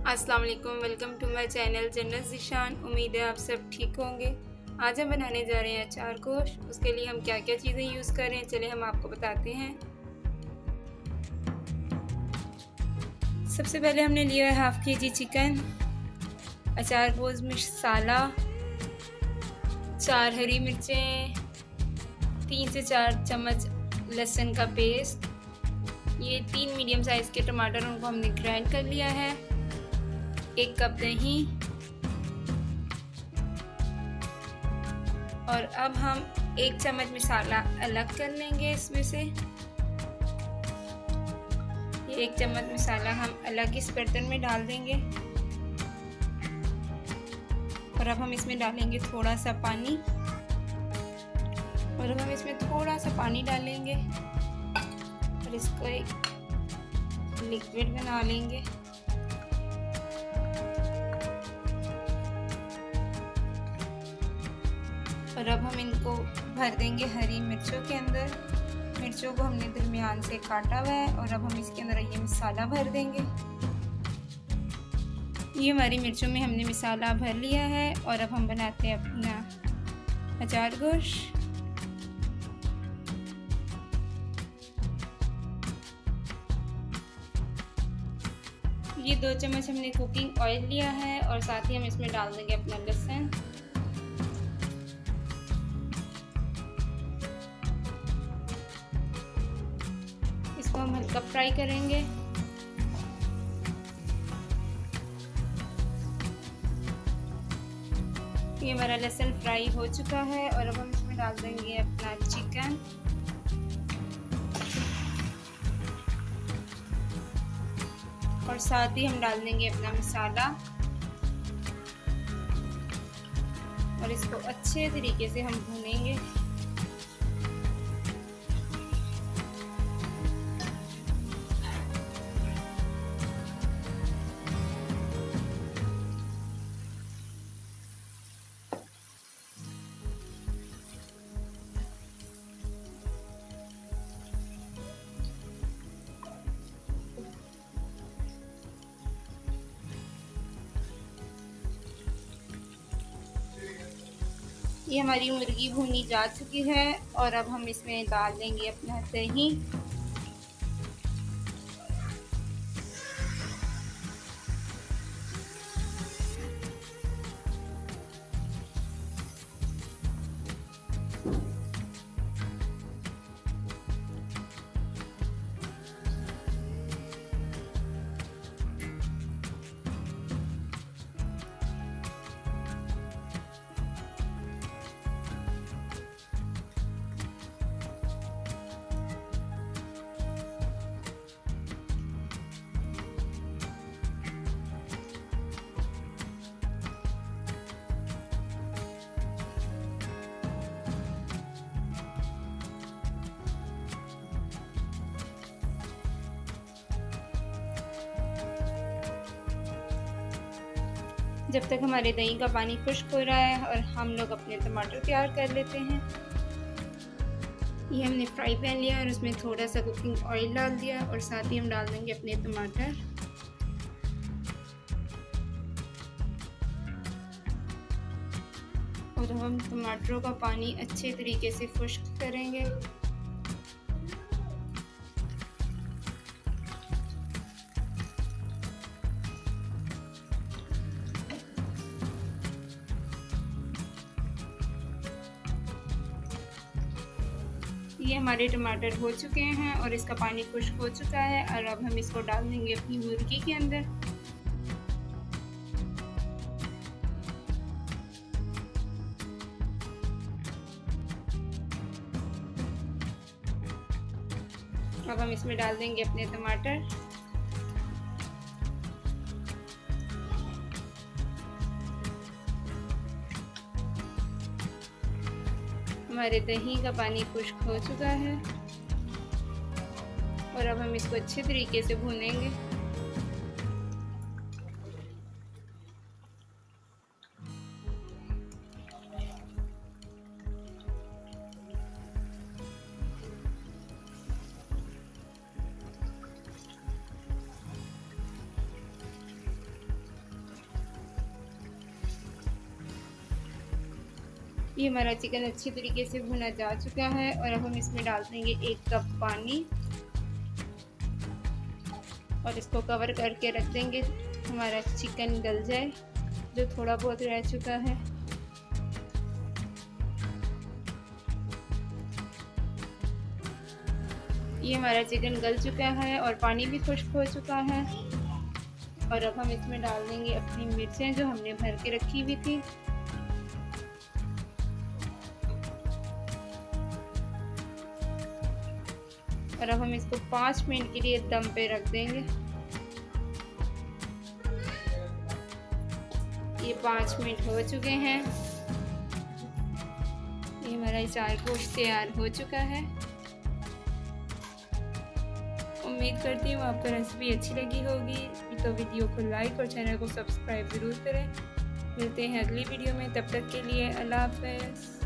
अस्सलाम वालेकुम, welcome to my channel जन्नत ज़ीशान। उम्मीद है आप सब ठीक होंगे। आज हम बनाने जा रहे हैं अचार गोश्त। उसके लिए हम क्या क्या चीज़ें यूज़ कर रहे हैं चलिए हम आपको बताते हैं। सबसे पहले हमने लिया है हाफ़ के जी चिकन, अचार गोश्त मसाला, 4 हरी मिर्चें, 3 से 4 चम्मच लहसुन का पेस्ट, ये 3 मीडियम साइज़ के टमाटर उनको हमने ग्राइंड कर लिया है, 1 कप दही। और अब हम 1 चम्मच मसाला अलग कर लेंगे इसमें से। ये 1 चम्मच मसाला हम अलग इस बर्तन में डाल देंगे। और अब हम इसमें डालेंगे थोड़ा सा पानी। और अब हम इसमें थोड़ा सा पानी डालेंगे और इसको एक लिक्विड बना लेंगे। और अब हम इनको भर देंगे हरी मिर्चों के अंदर। मिर्चों को हमने दरमियान से काटा हुआ है और अब हम इसके अंदर ये मसाला भर देंगे। ये हमारी मिर्चों में हमने मसाला भर लिया है और अब हम बनाते हैं अपना अचार गोश्त। ये 2 चम्मच हमने कुकिंग ऑयल लिया है और साथ ही हम इसमें डाल देंगे अपना लहसुन। इसको हम हल्का फ्राई करेंगे। ये हमारा लहसुन फ्राई हो चुका है और अब हम इसमें डाल देंगे अपना चिकन। और साथ ही हम डाल देंगे अपना मसाला और इसको अच्छे तरीके से हम भूनेंगे। ये हमारी मुर्गी भुनी जा चुकी है और अब हम इसमें डाल देंगे अपना दही। जब तक हमारे दही का पानी खुश्क हो रहा है और हम लोग अपने टमाटर तैयार कर लेते हैं। ये हमने फ्राई पैन लिया और उसमें थोड़ा सा कुकिंग ऑयल डाल दिया और साथ ही हम डाल देंगे अपने टमाटर। और हम टमाटरों का पानी अच्छे तरीके से खुश्क करेंगे। ये हमारे टमाटर हो चुके हैं और इसका पानी खुश्क हो चुका है और अब हम इसको डाल देंगे अपनी मुर्गी के अंदर। अब हम इसमें डाल देंगे अपने टमाटर। हमारे दही का पानी खुश्क हो चुका है और अब हम इसको अच्छे तरीके से भूनेंगे। ये हमारा चिकन अच्छी तरीके से भुना जा चुका है और अब हम इसमें डाल देंगे 1 कप पानी और इसको कवर करके रख देंगे, हमारा चिकन गल जाए जो थोड़ा बहुत रह चुका है। ये हमारा चिकन गल चुका है और पानी भी खुश्क हो चुका है और अब हम इसमें डाल देंगे अपनी मिर्चें जो हमने भर के रखी हुई थी। और अब हम इसको 5 मिनट के लिए दम पे रख देंगे। ये 5 मिनट हो चुके हैं। ये हमारा चाय गोश्त तैयार हो चुका है। उम्मीद करती हूँ आपको रेसिपी अच्छी लगी होगी, तो वीडियो को लाइक और चैनल को सब्सक्राइब ज़रूर करें। मिलते हैं अगली वीडियो में, तब तक के लिए अल्लाह हाफ़िज़।